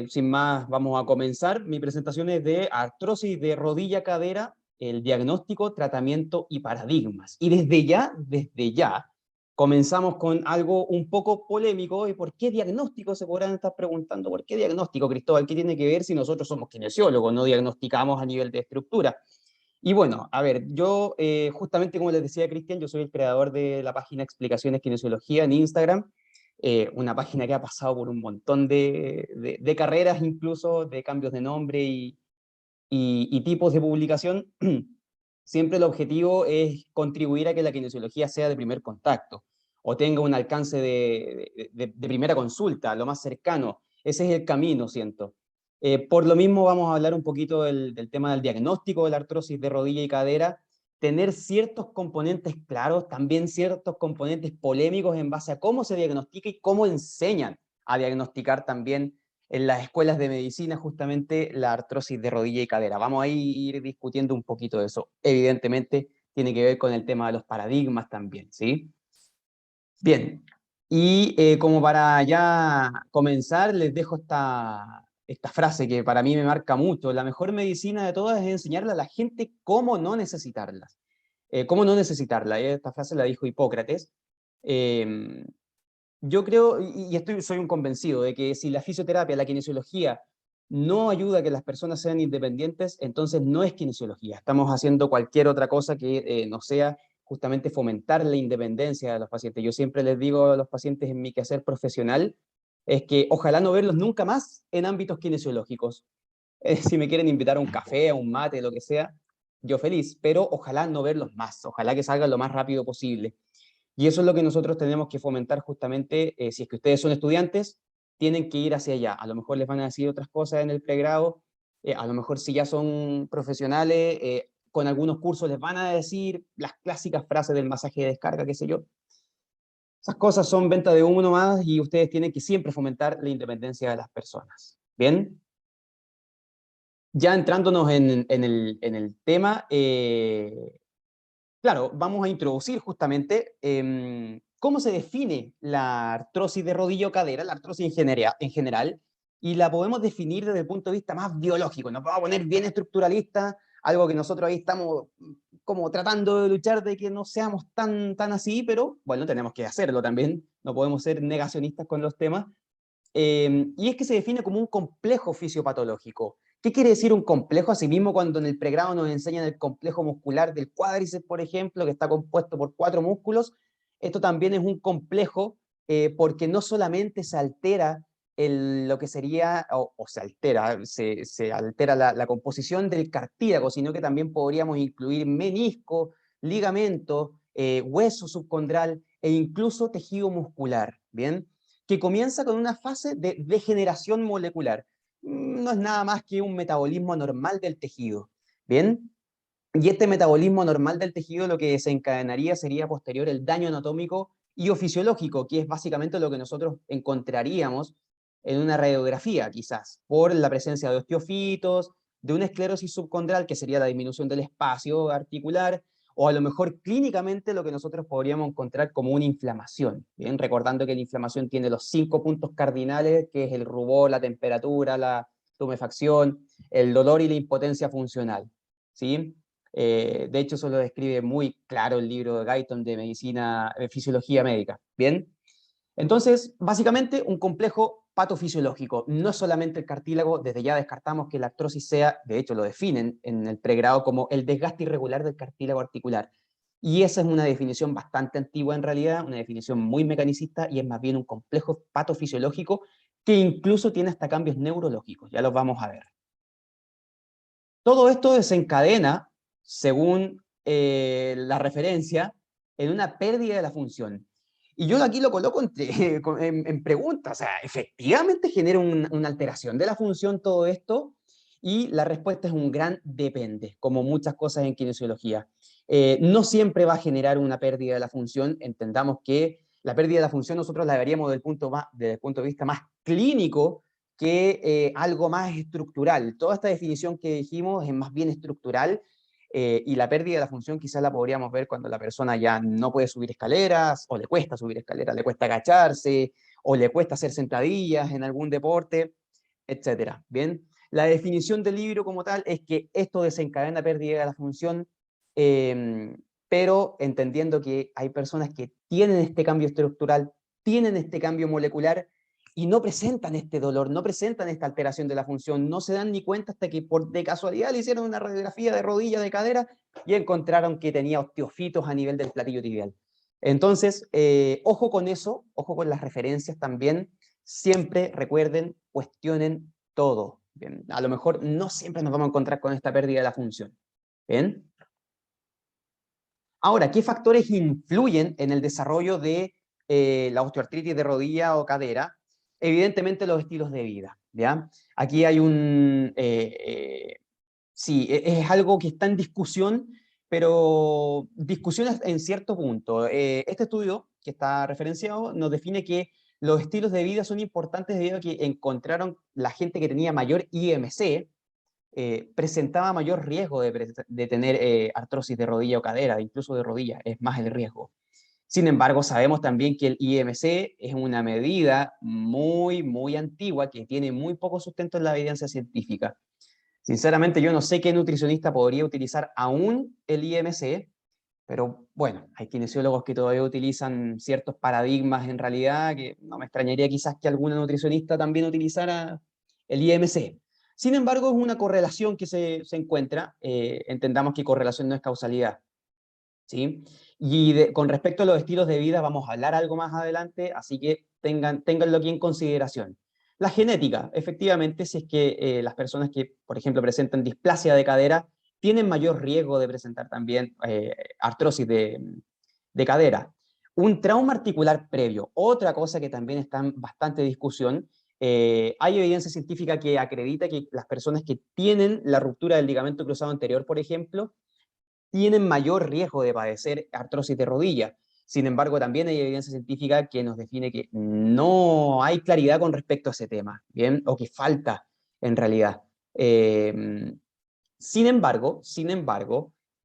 sin más, vamos a comenzar. Mi presentación es de artrosis de rodilla-cadera, el diagnóstico, tratamiento y paradigmas. Y desde ya, comenzamos con algo un poco polémico. ¿Y por qué diagnóstico? Se podrán estar preguntando. ¿Por qué diagnóstico, Cristóbal? ¿Qué tiene que ver si nosotros somos kinesiólogos, no diagnosticamos a nivel de estructura? Y bueno, a ver, yo justamente como les decía Cristian, yo soy el creador de la página Explicaciones Kinesiología en Instagram, una página que ha pasado por un montón de carreras, incluso de cambios de nombre y tipos de publicación. Siempre el objetivo es contribuir a que la kinesiología sea de primer contacto o tenga un alcance de primera consulta, lo más cercano. Ese es el camino, siento. Por lo mismo vamos a hablar un poquito del tema del diagnóstico de la artrosis de rodilla y cadera, tener ciertos componentes claros, también ciertos componentes polémicos en base a cómo se diagnostica y cómo enseñan a diagnosticar también en las escuelas de medicina justamente la artrosis de rodilla y cadera. Vamos a ir discutiendo un poquito de eso. Evidentemente tiene que ver con el tema de los paradigmas también, ¿sí? Bien, y como para ya comenzar, les dejo esta frase que para mí me marca mucho. La mejor medicina de todas es enseñarle a la gente cómo no necesitarlas. ¿Cómo no necesitarla? Esta frase la dijo Hipócrates. Yo creo, soy un convencido de que si la fisioterapia, la kinesiología, no ayuda a que las personas sean independientes, entonces no es kinesiología. Estamos haciendo cualquier otra cosa que no sea justamente fomentar la independencia de los pacientes. Yo siempre les digo a los pacientes en mi quehacer profesional, es que ojalá no verlos nunca más en ámbitos kinesiológicos. Si me quieren invitar a un café, a un mate, lo que sea, yo feliz, pero ojalá no verlos más, ojalá que salgan lo más rápido posible. Y eso es lo que nosotros tenemos que fomentar justamente, si es que ustedes son estudiantes, tienen que ir hacia allá. A lo mejor les van a decir otras cosas en el pregrado, a lo mejor si ya son profesionales, con algunos cursos les van a decir las clásicas frases del masaje de descarga, qué sé yo. Esas cosas son venta de humo nomás y ustedes tienen que siempre fomentar la independencia de las personas. ¿Bien? Ya entrándonos en el tema, claro, vamos a introducir justamente cómo se define la artrosis de rodilla-cadera, la artrosis en general, y la podemos definir desde el punto de vista más biológico. Nos vamos a poner bien estructuralista, algo que nosotros ahí estamos como tratando de luchar de que no seamos tan así, pero bueno, tenemos que hacerlo también, no podemos ser negacionistas con los temas. Y es que se define como un complejo fisiopatológico. ¿Qué quiere decir un complejo? Asimismo, cuando en el pregrado nos enseñan el complejo muscular del cuádriceps, por ejemplo, que está compuesto por 4 músculos, esto también es un complejo porque no solamente se altera lo que sería, o se altera la composición del cartílago, sino que también podríamos incluir menisco, ligamento, hueso subcondral e incluso tejido muscular, ¿bien? Que comienza con una fase de degeneración molecular. No es nada más que un metabolismo normal del tejido. ¿Bien? Y este metabolismo normal del tejido lo que desencadenaría sería posterior el daño anatómico y o fisiológico, que es básicamente lo que nosotros encontraríamos en una radiografía, quizás, por la presencia de osteofitos, de una esclerosis subcondral, que sería la disminución del espacio articular, o a lo mejor clínicamente lo que nosotros podríamos encontrar como una inflamación, ¿bien? Recordando que la inflamación tiene los 5 puntos cardinales, que es el rubor, la temperatura, la tumefacción, el dolor y la impotencia funcional, ¿sí? De hecho, eso lo describe muy claro el libro de Guyton de medicina, fisiología médica, ¿bien? Entonces, básicamente, un complejo patofisiológico. No es solamente el cartílago, desde ya descartamos que la artrosis sea, de hecho lo definen en el pregrado como el desgaste irregular del cartílago articular. Y esa es una definición bastante antigua en realidad, una definición muy mecanicista y es más bien un complejo patofisiológico que incluso tiene hasta cambios neurológicos, ya los vamos a ver. Todo esto desencadena, según la referencia, en una pérdida de la función. Y yo aquí lo coloco en pregunta, o sea, ¿efectivamente genera una alteración de la función todo esto? Y la respuesta es un gran depende, como muchas cosas en kinesiología. No siempre va a generar una pérdida de la función, entendamos que la pérdida de la función nosotros la veríamos desde el punto de vista más clínico, que algo más estructural. Toda esta definición que dijimos es más bien estructural y la pérdida de la función quizás la podríamos ver cuando la persona ya no puede subir escaleras, o le cuesta subir escaleras, le cuesta agacharse, o le cuesta hacer sentadillas en algún deporte. etcétera. Bien, la definición del libro como tal es que esto desencadena pérdida de la función, pero entendiendo que hay personas que tienen este cambio estructural, tienen este cambio molecular y no presentan este dolor, no presentan esta alteración de la función, no se dan ni cuenta hasta que de casualidad le hicieron una radiografía de rodilla, de cadera, y encontraron que tenía osteofitos a nivel del platillo tibial. Entonces, ojo con eso, ojo con las referencias también. Siempre recuerden, cuestionen todo. Bien, a lo mejor no siempre nos vamos a encontrar con esta pérdida de la función. Bien. Ahora, ¿qué factores influyen en el desarrollo de la osteoartritis de rodilla o cadera? Evidentemente los estilos de vida. ¿Ya? Aquí hay sí, es algo que está en discusión, pero discusión en cierto punto. Este estudio que está referenciado nos define que los estilos de vida son importantes debido a que encontraron la gente que tenía mayor IMC, presentaba mayor riesgo de tener artrosis de rodilla o cadera, incluso de rodilla, es más el riesgo. Sin embargo, sabemos también que el IMC es una medida muy, muy antigua que tiene muy poco sustento en la evidencia científica. Sinceramente, yo no sé qué nutricionista podría utilizar aún el IMC, pero bueno, hay kinesiólogos que todavía utilizan ciertos paradigmas en realidad, que no me extrañaría quizás que alguna nutricionista también utilizara el IMC. Sin embargo, es una correlación que se encuentra. Entendamos que correlación no es causalidad, ¿sí? Y con respecto a los estilos de vida, vamos a hablar algo más adelante, así que ténganlo aquí en consideración. La genética, efectivamente, si es que las personas que, por ejemplo, presentan displasia de cadera, tienen mayor riesgo de presentar también artrosis de cadera. Un trauma articular previo, otra cosa que también está en bastante discusión. Hay evidencia científica que acredita que las personas que tienen la ruptura del ligamento cruzado anterior, por ejemplo, tienen mayor riesgo de padecer artrosis de rodilla. Sin embargo, también hay evidencia científica que nos define que no hay claridad con respecto a ese tema, ¿bien? O que falta en realidad. Sin embargo,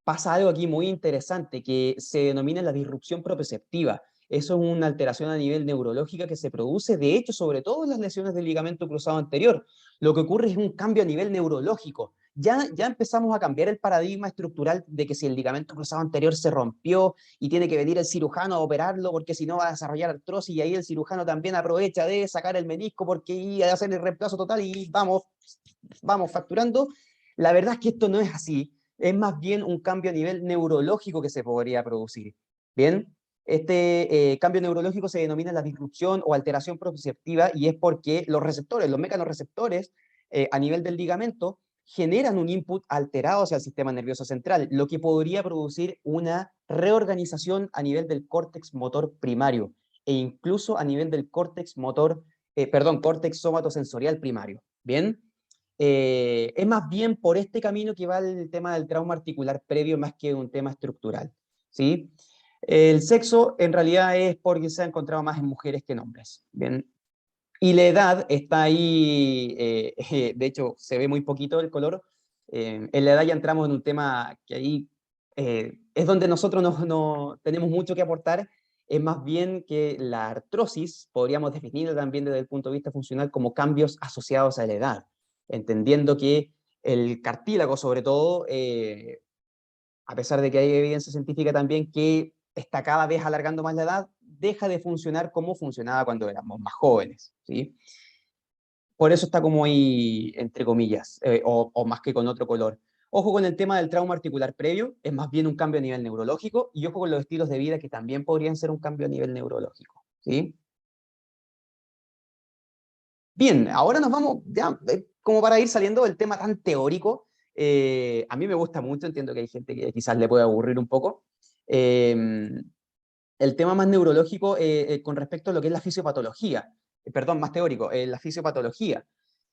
pasa algo aquí muy interesante que se denomina la disrupción proprioceptiva. Eso es una alteración a nivel neurológica que se produce, de hecho, sobre todo en las lesiones del ligamento cruzado anterior. Lo que ocurre es un cambio a nivel neurológico. Ya empezamos a cambiar el paradigma estructural de que si el ligamento cruzado anterior se rompió y tiene que venir el cirujano a operarlo porque si no va a desarrollar artrosis, y ahí el cirujano también aprovecha de sacar el menisco porque y hacer el reemplazo total y vamos facturando. La verdad es que esto no es así, es más bien un cambio a nivel neurológico que se podría producir. Bien, este cambio neurológico se denomina la disrupción o alteración proprioceptiva y es porque los receptores, los mecanorreceptores a nivel del ligamento generan un input alterado hacia el sistema nervioso central, lo que podría producir una reorganización a nivel del córtex motor primario e incluso a nivel del córtex córtex somatosensorial primario. Bien, es más bien por este camino que va el tema del trauma articular previo más que un tema estructural, ¿sí? El sexo en realidad es porque se ha encontrado más en mujeres que en hombres, ¿bien? Y la edad está ahí, de hecho se ve muy poquito el color. En la edad ya entramos en un tema que ahí es donde nosotros no tenemos mucho que aportar. Es más bien que la artrosis, podríamos definirla también desde el punto de vista funcional como cambios asociados a la edad, entendiendo que el cartílago sobre todo, a pesar de que hay evidencia científica también que está cada vez alargando más la edad, deja de funcionar como funcionaba cuando éramos más jóvenes, ¿sí? Por eso está como ahí, entre comillas, o más que con otro color. Ojo con el tema del trauma articular previo, es más bien un cambio a nivel neurológico, y ojo con los estilos de vida que también podrían ser un cambio a nivel neurológico, ¿sí? Bien, ahora nos vamos, ya, como para ir saliendo del tema tan teórico, a mí me gusta mucho, entiendo que hay gente que quizás le puede aburrir un poco. Eh, el tema más neurológico con respecto a lo que es la fisiopatología, perdón, más teórico, la fisiopatología.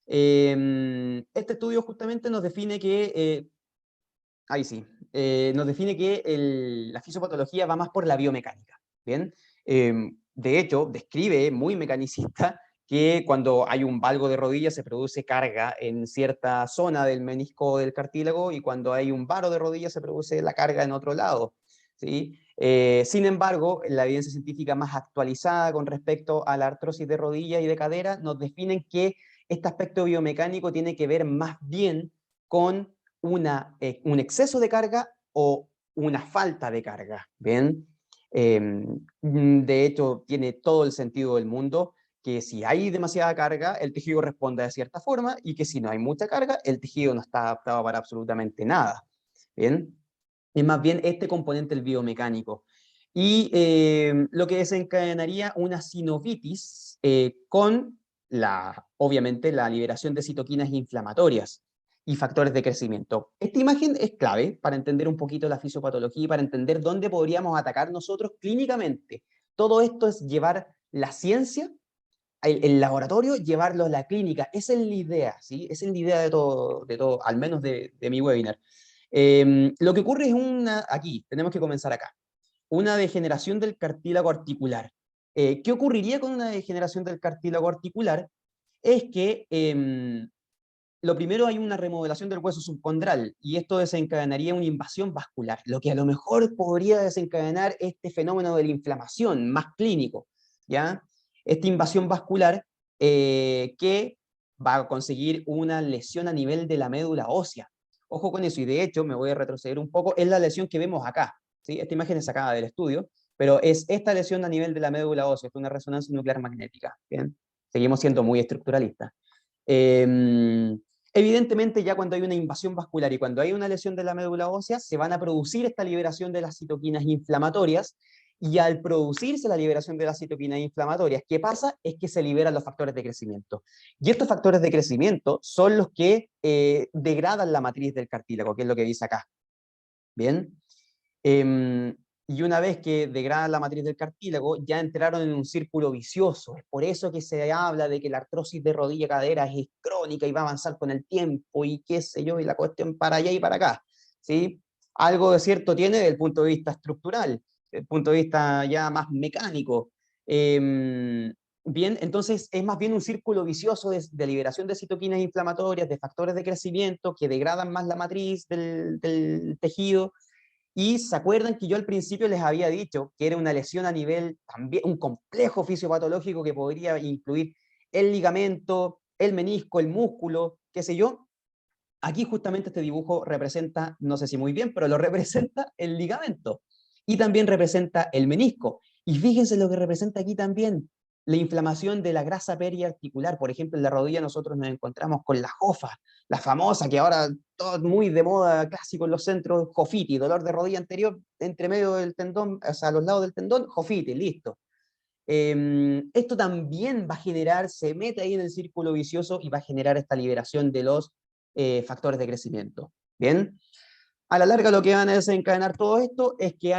Este estudio justamente nos define que, ahí sí, nos define que la fisiopatología va más por la biomecánica, ¿bien? De hecho, describe, muy mecanicista, que cuando hay un valgo de rodilla se produce carga en cierta zona del menisco del cartílago y cuando hay un varo de rodilla se produce la carga en otro lado, ¿sí? Sin embargo, la evidencia científica más actualizada con respecto a la artrosis de rodilla y de cadera nos definen que este aspecto biomecánico tiene que ver más bien con un exceso de carga o una falta de carga, ¿bien? De hecho, tiene todo el sentido del mundo que si hay demasiada carga, el tejido responde de cierta forma, y que si no hay mucha carga, el tejido no está adaptado para absolutamente nada, ¿bien? Es más bien este componente, el biomecánico. Y lo que desencadenaría una sinovitis con, obviamente, la liberación de citoquinas inflamatorias y factores de crecimiento. Esta imagen es clave para entender un poquito la fisiopatología y para entender dónde podríamos atacar nosotros clínicamente. Todo esto es llevar la ciencia, el laboratorio, llevarlo a la clínica. Esa es la idea, ¿sí? Esa es la idea de todo, al menos de mi webinar. Lo que ocurre es aquí, tenemos que comenzar acá, una degeneración del cartílago articular. ¿Qué ocurriría con una degeneración del cartílago articular? Es que lo primero, hay una remodelación del hueso subcondral, y esto desencadenaría una invasión vascular, lo que a lo mejor podría desencadenar este fenómeno de la inflamación más clínico, ¿ya? Esta invasión vascular que va a conseguir una lesión a nivel de la médula ósea. Ojo con eso, y de hecho, me voy a retroceder un poco, es la lesión que vemos acá, ¿sí? Esta imagen es sacada del estudio, pero es esta lesión a nivel de la médula ósea, es una resonancia nuclear magnética, ¿bien? Seguimos siendo muy estructuralistas. Eh, Evidentemente, ya cuando hay una invasión vascular y cuando hay una lesión de la médula ósea, se van a producir esta liberación de las citoquinas inflamatorias, y al producirse la liberación de las citoquinas inflamatorias, ¿qué pasa? Es que se liberan los factores de crecimiento. Y estos factores de crecimiento son los que degradan la matriz del cartílago, que es lo que dice acá. ¿Bien? Y una vez que degradan la matriz del cartílago, ya entraron en un círculo vicioso. Es por eso que se habla de que la artrosis de rodilla-cadera es crónica y va a avanzar con el tiempo y qué sé yo, y la cuestión para allá y para acá, ¿sí? Algo de cierto tiene desde el punto de vista estructural, desde el punto de vista ya más mecánico. Bien, entonces es más bien un círculo vicioso de liberación de citoquinas inflamatorias, de factores de crecimiento que degradan más la matriz del tejido. Y se acuerdan que yo al principio les había dicho que era una lesión a nivel también, un complejo fisiopatológico que podría incluir el ligamento, el menisco, el músculo, qué sé yo. Aquí justamente este dibujo representa, no sé si muy bien, pero lo representa el ligamento. Y también representa el menisco. Y fíjense lo que representa aquí también, la inflamación de la grasa periarticular. Por ejemplo, en la rodilla nosotros nos encontramos con la jofa, la famosa, que ahora todo muy de moda, clásico en los centros, jofitis, dolor de rodilla anterior, entre medio del tendón, o sea, a los lados del tendón, jofitis, listo. Esto también va a generar, se mete ahí en el círculo vicioso y va a generar esta liberación de los factores de crecimiento. Bien, a la larga lo que van a desencadenar todo esto es que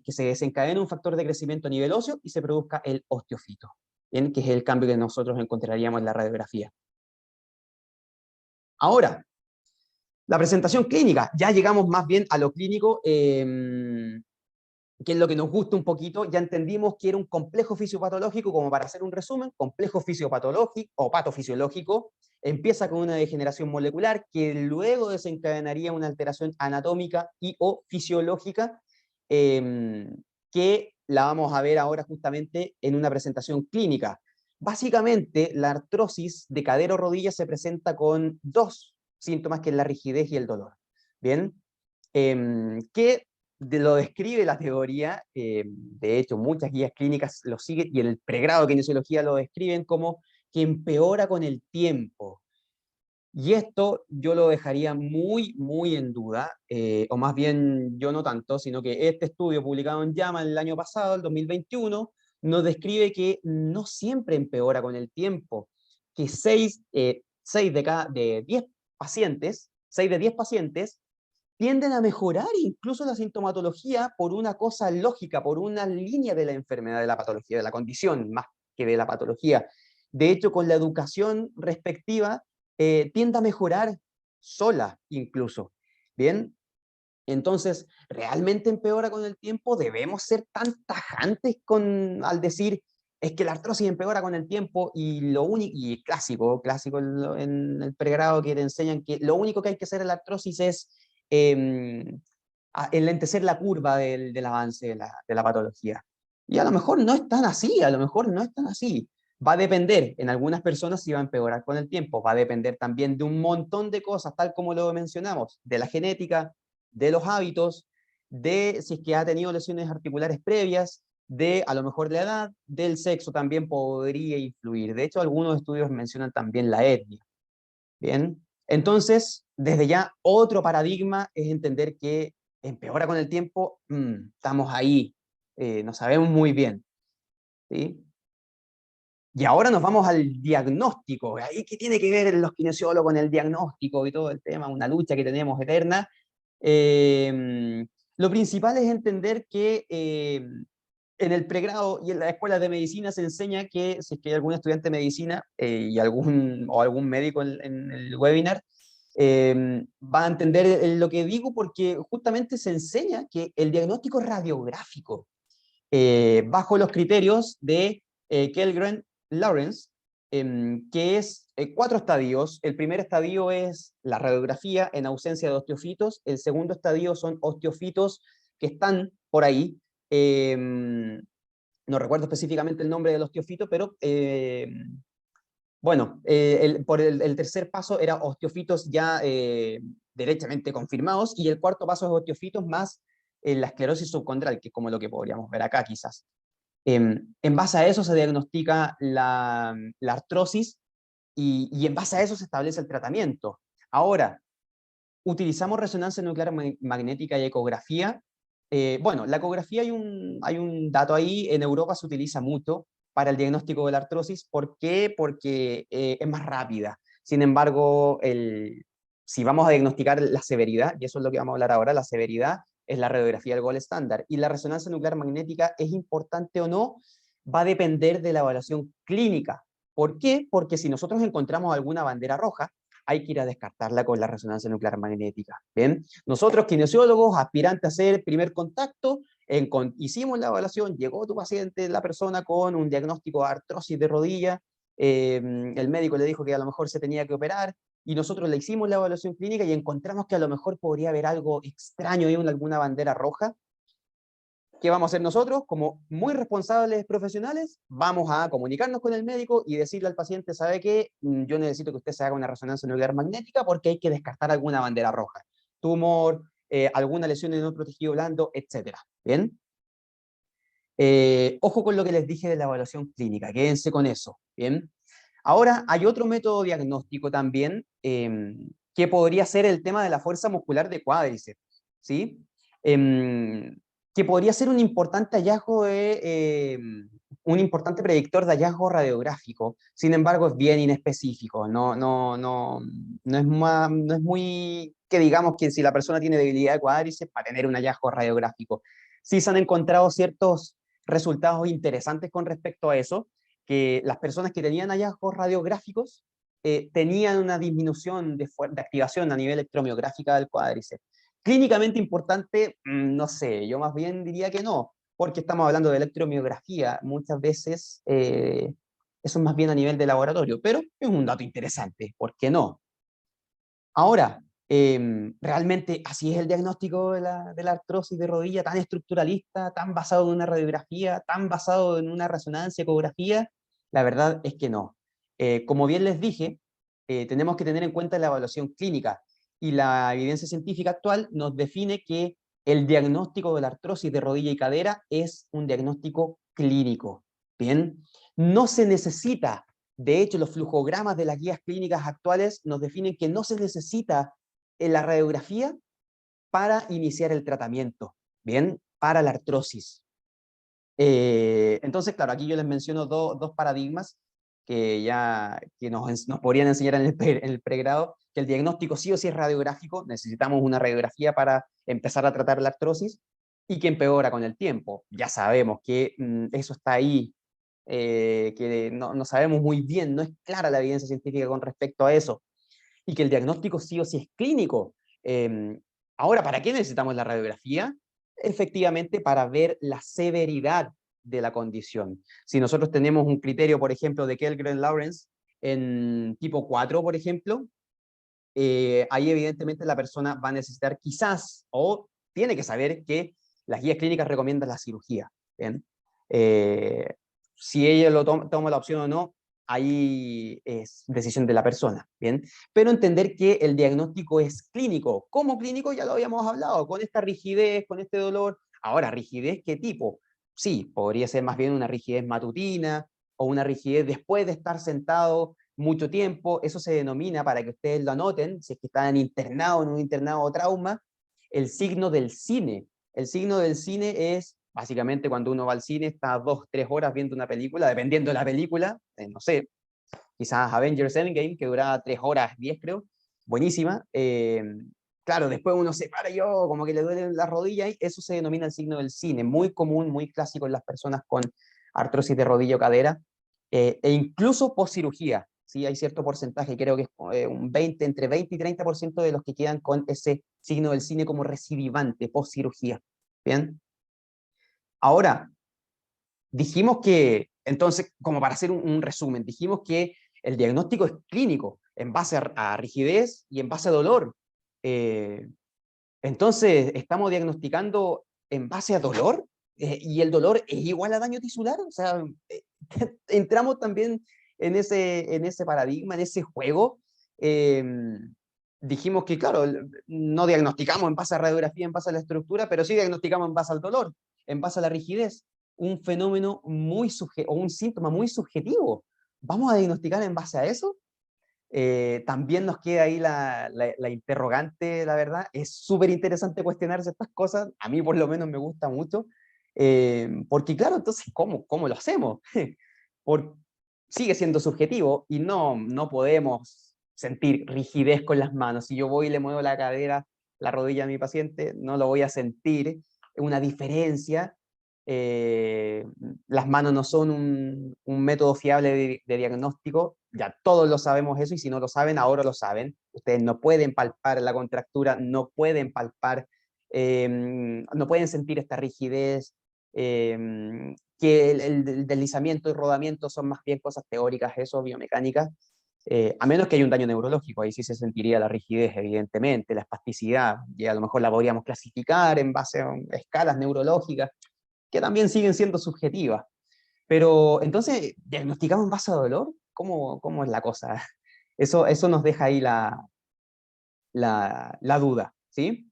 que se desencadene un factor de crecimiento a nivel óseo y se produzca el osteofito, ¿bien? Que es el cambio que nosotros encontraríamos en la radiografía. Ahora, la presentación clínica, ya llegamos más bien a lo clínico, que es lo que nos gusta un poquito. Ya entendimos que era un complejo fisiopatológico, como para hacer un resumen, complejo fisiopatológico o patofisiológico. Empieza con una degeneración molecular que luego desencadenaría una alteración anatómica y o fisiológica, que la vamos a ver ahora justamente en una presentación clínica. Básicamente, la artrosis de cadera o rodilla se presenta con dos síntomas, que es la rigidez y el dolor. Bien, que lo describe la teoría, de hecho muchas guías clínicas lo siguen, y en el pregrado de kinesiología lo describen como que empeora con el tiempo. Y esto yo lo dejaría muy, muy en duda, o más bien yo no tanto, sino que este estudio publicado en JAMA el año pasado, el 2021, nos describe que no siempre empeora con el tiempo, que 6 de 10 pacientes tienden a mejorar incluso la sintomatología por una cosa lógica, por una línea de la enfermedad, de la patología, de la condición, más que de la patología. De hecho, con la educación respectiva, tiende a mejorar sola incluso. Bien, entonces, ¿realmente empeora con el tiempo? ¿Debemos ser tan tajantes al decir es que la artrosis empeora con el tiempo, y lo único, y clásico en el pregrado, que te enseñan que lo único que hay que hacer en la artrosis es enlentecer la curva del avance de la patología? Y a lo mejor no es tan así, a lo mejor no es tan así. Va a depender, en algunas personas si va a empeorar con el tiempo, va a depender también de un montón de cosas, tal como lo mencionamos, de la genética, de los hábitos, de si es que ha tenido lesiones articulares previas, de a lo mejor la edad, del sexo también podría influir. De hecho, algunos estudios mencionan también la etnia. Bien, entonces, desde ya, otro paradigma es entender que empeora con el tiempo, estamos ahí, no sabemos muy bien, ¿sí? Y ahora nos vamos al diagnóstico. ¿Ahí qué tiene que ver los kinesiólogos con el diagnóstico y todo el tema? Una lucha que tenemos eterna. Lo principal es entender que en el pregrado y en las escuelas de medicina se enseña que si es que hay algún estudiante de medicina o algún médico en el webinar, va a entender lo que digo porque justamente se enseña que el diagnóstico radiográfico, bajo los criterios de Kellgren-Lawrence, que es 4 estadios. El primer estadio es la radiografía en ausencia de osteofitos. El segundo estadio son osteofitos que están por ahí. No recuerdo específicamente el nombre del osteofito, pero bueno, el tercer paso era osteofitos ya derechamente confirmados, y el cuarto paso es osteofitos más la esclerosis subcondral, que es como lo que podríamos ver acá quizás. En base a eso se diagnostica la artrosis y en base a eso se establece el tratamiento. Ahora, utilizamos resonancia nuclear magnética y ecografía. Bueno, la ecografía hay un dato ahí, en Europa se utiliza mucho para el diagnóstico de la artrosis. ¿Por qué? Porque es más rápida. Sin embargo, si vamos a diagnosticar la severidad, y eso es lo que vamos a hablar ahora, la severidad es la radiografía del gol estándar. Y la resonancia nuclear magnética, ¿es importante o no? Va a depender de la evaluación clínica. ¿Por qué? Porque si nosotros encontramos alguna bandera roja, hay que ir a descartarla con la resonancia nuclear magnética. ¿Bien? Nosotros, kinesiólogos, aspirantes a hacer primer contacto, hicimos la evaluación, llegó tu paciente, la persona con un diagnóstico de artrosis de rodilla, el médico le dijo que a lo mejor se tenía que operar, y nosotros le hicimos la evaluación clínica y encontramos que a lo mejor podría haber algo extraño ahí, alguna bandera roja. ¿Qué vamos a hacer nosotros? Como muy responsables profesionales, vamos a comunicarnos con el médico y decirle al paciente, ¿sabe qué? Yo necesito que usted se haga una resonancia nuclear magnética porque hay que descartar alguna bandera roja. Tumor, alguna lesión en otro tejido blando, etc. ¿Bien? Ojo con lo que les dije de la evaluación clínica, quédense con eso. ¿Bien? Ahora, hay otro método diagnóstico también, que podría ser el tema de la fuerza muscular de cuádriceps, ¿sí? Que podría ser un importante hallazgo, un importante predictor de hallazgo radiográfico. Sin embargo, es bien inespecífico. No es muy que digamos que si la persona tiene debilidad de cuádriceps para tener un hallazgo radiográfico. Sí se han encontrado ciertos resultados interesantes con respecto a eso, que las personas que tenían hallazgos radiográficos tenían una disminución de activación a nivel electromiográfica del cuádriceps. Clínicamente importante, no sé, yo más bien diría que no, porque estamos hablando de electromiografía. Muchas veces eso es más bien a nivel de laboratorio, pero es un dato interesante, ¿por qué no? Ahora, realmente así es el diagnóstico de la artrosis de rodilla, tan estructuralista, tan basado en una radiografía, tan basado en una resonancia, ecografía. La verdad es que no. Como bien les dije, tenemos que tener en cuenta la evaluación clínica, y la evidencia científica actual nos define que el diagnóstico de la artrosis de rodilla y cadera es un diagnóstico clínico. Bien, no se necesita. De hecho, los flujogramas de las guías clínicas actuales nos definen que no se necesita la radiografía para iniciar el tratamiento, ¿bien? Para la artrosis. Entonces, claro, aquí yo les menciono dos paradigmas que nos podrían enseñar en el pregrado, que el diagnóstico sí o sí es radiográfico, necesitamos una radiografía para empezar a tratar la artrosis, y que empeora con el tiempo. Ya sabemos que eso está ahí, que no sabemos muy bien, no es clara la evidencia científica con respecto a eso, y que el diagnóstico sí o sí es clínico. Ahora, ¿para qué necesitamos la radiografía? Efectivamente, para ver la severidad de la condición. Si nosotros tenemos un criterio, por ejemplo, de Kellgren-Lawrence en tipo 4, por ejemplo, ahí evidentemente la persona va a necesitar quizás, o tiene que saber que las guías clínicas recomiendan la cirugía. ¿Bien? Si ella toma la opción o no, ahí es decisión de la persona, ¿bien? Pero entender que el diagnóstico es clínico. ¿Cómo clínico? Ya lo habíamos hablado, con esta rigidez, con este dolor. Ahora, ¿rigidez qué tipo? Sí, podría ser más bien una rigidez matutina o una rigidez después de estar sentado mucho tiempo. Eso se denomina, para que ustedes lo anoten, si es que están internados en un internado o trauma, el signo del cine. El signo del cine es, básicamente, cuando uno va al cine, está 2, 3 horas viendo una película, dependiendo de la película, no sé, quizás Avengers Endgame, que duraba 3 horas 10, creo, buenísima. Claro, después uno se para yo, como que le duele la rodilla, y eso se denomina el signo del cine, muy común, muy clásico en las personas con artrosis de rodilla o cadera, e incluso post cirugía. Sí, hay cierto porcentaje, creo que es un 20, entre 20 y 30% de los que quedan con ese signo del cine como recidivante post cirugía. Bien. Ahora, dijimos que, entonces, como para hacer un resumen, dijimos que el diagnóstico es clínico, en base a rigidez y en base a dolor. Eh, entonces, ¿estamos diagnosticando en base a dolor? ¿Y el dolor es igual a daño tisular? O sea, eh, entramos también en ese paradigma, en ese juego. Eh, dijimos que, claro, no diagnosticamos en base a radiografía, en base a la estructura, pero sí diagnosticamos en base al dolor, en base a la rigidez. Un fenómeno muy o un síntoma muy subjetivo. ¿Vamos a diagnosticar en base a eso? También nos queda ahí la interrogante, la verdad. Es súper interesante cuestionarse estas cosas. A mí por lo menos me gusta mucho. Porque claro, entonces, ¿cómo lo hacemos? Por, sigue siendo subjetivo y no podemos sentir rigidez con las manos. Si yo voy y le muevo la cadera, la rodilla a mi paciente, no lo voy a sentir. Una diferencia. eh, las manos no son un método fiable de diagnóstico, ya todos lo sabemos eso, y si no lo saben, ahora lo saben. Ustedes no pueden palpar la contractura, no pueden palpar, no pueden sentir esta rigidez, que el deslizamiento y rodamiento son más bien cosas teóricas, eso, biomecánicas, a menos que haya un daño neurológico, ahí sí se sentiría la rigidez, evidentemente, la espasticidad, y a lo mejor la podríamos clasificar en base a escalas neurológicas, que también siguen siendo subjetivas. Pero entonces, ¿diagnosticamos en base a dolor? ¿Cómo es la cosa? Eso nos deja ahí la duda, ¿sí?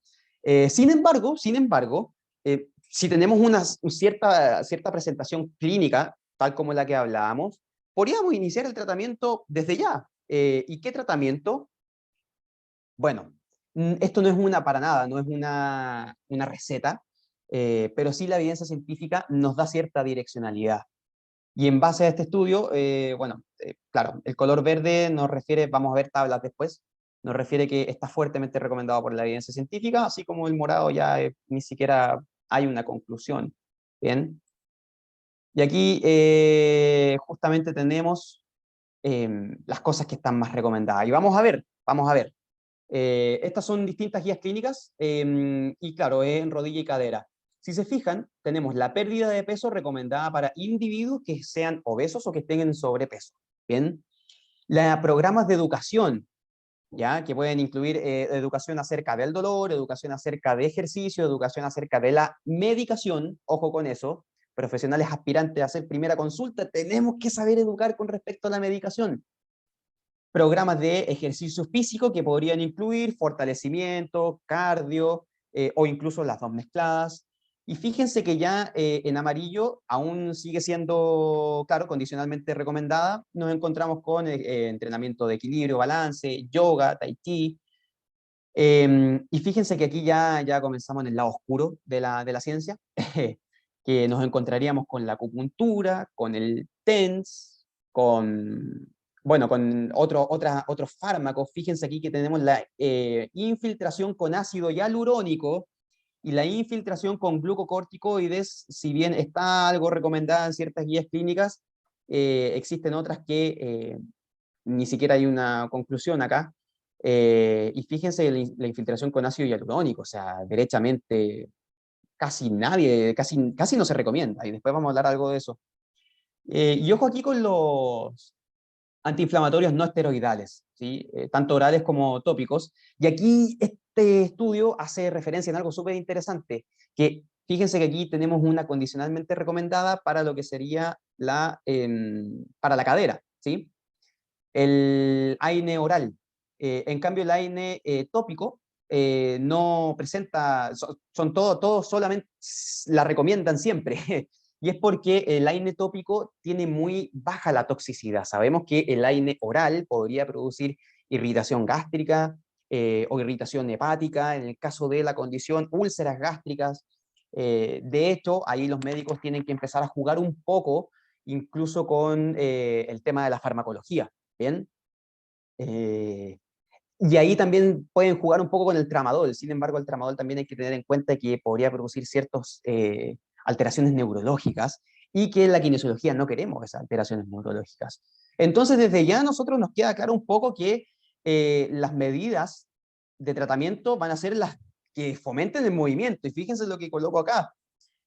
Sin embargo, si tenemos una cierta presentación clínica, tal como la que hablábamos, podríamos iniciar el tratamiento desde ya. ¿Y qué tratamiento? Bueno, esto no es para nada, no es una receta, pero sí la evidencia científica nos da cierta direccionalidad. Y en base a este estudio, bueno, claro, el color verde nos refiere, vamos a ver tablas después, nos refiere que está fuertemente recomendado por la evidencia científica, así como el morado ya ni siquiera hay una conclusión. Bien. Y aquí justamente tenemos las cosas que están más recomendadas. Y vamos a ver. Estas son distintas guías clínicas y claro, es en rodilla y cadera. Si se fijan, tenemos la pérdida de peso recomendada para individuos que sean obesos o que estén en sobrepeso. Bien. Los programas de educación, ¿ya? Que pueden incluir educación acerca del dolor, educación acerca de ejercicio, educación acerca de la medicación, ojo con eso, profesionales aspirantes a hacer primera consulta, tenemos que saber educar con respecto a la medicación. Programas de ejercicio físico que podrían incluir fortalecimiento, cardio o incluso las dos mezcladas. Y fíjense que ya en amarillo aún sigue siendo, claro, condicionalmente recomendada. Nos encontramos con entrenamiento de equilibrio, balance, yoga, tai chi. Y fíjense que aquí ya comenzamos en el lado oscuro de la ciencia, que nos encontraríamos con la acupuntura, con el TENS, bueno, con otros fármacos. Fíjense aquí que tenemos la infiltración con ácido hialurónico y la infiltración con glucocorticoides. Si bien está algo recomendada en ciertas guías clínicas, existen otras que ni siquiera hay una conclusión acá. Y fíjense la infiltración con ácido hialurónico, o sea, derechamente casi nadie, casi no se recomienda, y después vamos a hablar algo de eso. Y ojo aquí con los antiinflamatorios no esteroidales, ¿sí? Tanto orales como tópicos. Y aquí este estudio hace referencia en algo súper interesante, que fíjense que aquí tenemos una condicionalmente recomendada para lo que sería para la cadera. ¿sí? El AINE oral. En cambio, el AINE tópico no presenta, son todos solamente, la recomiendan siempre, y es porque el AINE tópico tiene muy baja la toxicidad. Sabemos que el AINE oral podría producir irritación gástrica o irritación hepática, en el caso de la condición úlceras gástricas. De hecho, ahí los médicos tienen que empezar a jugar un poco, incluso con el tema de la farmacología, ¿bien? Eh, y ahí también pueden jugar un poco con el tramadol. Sin embargo, el tramadol también hay que tener en cuenta que podría producir ciertas alteraciones neurológicas y que en la kinesiología no queremos esas alteraciones neurológicas. Entonces, desde ya a nosotros nos queda claro un poco que las medidas de tratamiento van a ser las que fomenten el movimiento. Y fíjense lo que coloco acá.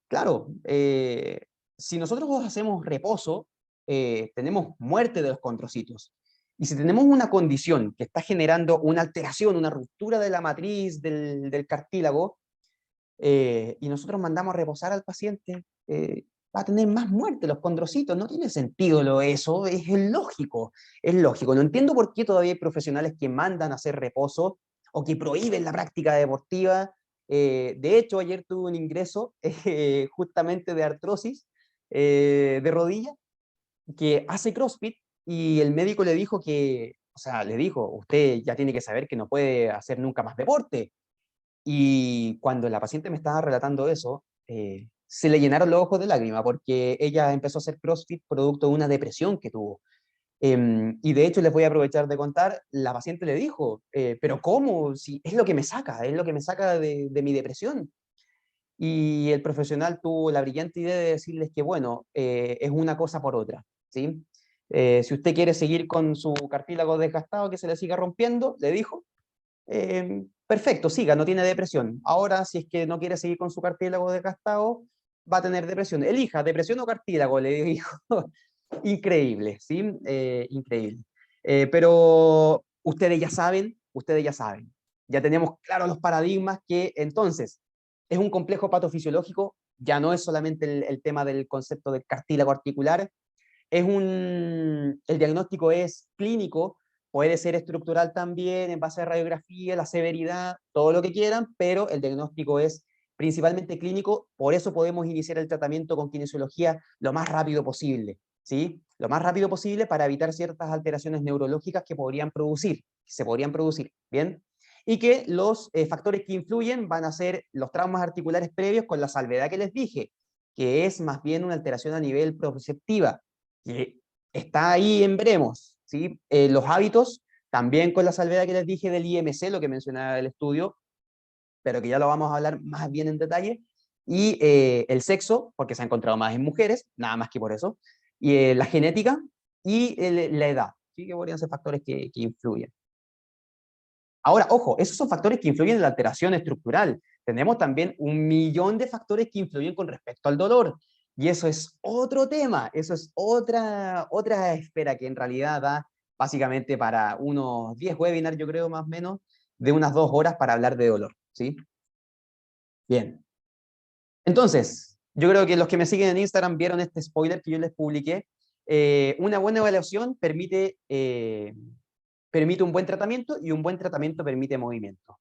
Claro, si nosotros hacemos reposo, tenemos muerte de los condrocitos. Y si tenemos una condición que está generando una alteración, una ruptura de la matriz del cartílago, y nosotros mandamos a reposar al paciente, va a tener más muerte los condrocitos. No tiene sentido eso, es lógico, es lógico. No entiendo por qué todavía hay profesionales que mandan a hacer reposo o que prohíben la práctica deportiva. De hecho, ayer tuve un ingreso justamente de artrosis de rodilla, que hace CrossFit, y el médico le dijo que, o sea, le dijo, usted ya tiene que saber que no puede hacer nunca más deporte. Y cuando la paciente me estaba relatando eso, se le llenaron los ojos de lágrimas porque ella empezó a hacer CrossFit producto de una depresión que tuvo. Y de hecho les voy a aprovechar de contar, la paciente le dijo, pero ¿cómo? Si es lo que me saca, es lo que me saca de mi depresión. Y el profesional tuvo la brillante idea de decirles que, bueno, es una cosa por otra, ¿sí? Si usted quiere seguir con su cartílago desgastado que se le siga rompiendo, le dijo, perfecto, siga, no tiene depresión. Ahora, si es que no quiere seguir con su cartílago desgastado, va a tener depresión. Elija, depresión o cartílago, le dijo. Increíble, ¿sí? Increíble. Pero ustedes ya saben. Ya tenemos claros los paradigmas que entonces es un complejo patofisiológico, ya no es solamente el tema del concepto del cartílago articular, el diagnóstico es clínico, puede ser estructural también, en base a radiografía, la severidad, todo lo que quieran, pero el diagnóstico es principalmente clínico, por eso podemos iniciar el tratamiento con kinesiología lo más rápido posible, ¿sí? Lo más rápido posible para evitar ciertas alteraciones neurológicas que se podrían producir, ¿bien? Y que los factores que influyen van a ser los traumas articulares previos con la salvedad que les dije, que es más bien una alteración a nivel proprioceptiva, que está ahí en veremos, ¿sí? Los hábitos, también con la salvedad que les dije del IMC, lo que mencionaba el estudio, pero que ya lo vamos a hablar más bien en detalle, y el sexo, porque se ha encontrado más en mujeres, nada más que por eso, y la genética y la edad, ¿sí? Que podrían ser factores que influyen. Ahora, ojo, esos son factores que influyen en la alteración estructural. Tenemos también un millón de factores que influyen con respecto al dolor. Y eso es otro tema, eso es otra esfera que en realidad da básicamente para unos 10 webinars, yo creo, más o menos, de unas 2 horas para hablar de dolor, ¿sí? Bien. Entonces, yo creo que los que me siguen en Instagram vieron este spoiler que yo les publiqué. Una buena evaluación permite un buen tratamiento, y un buen tratamiento permite movimiento.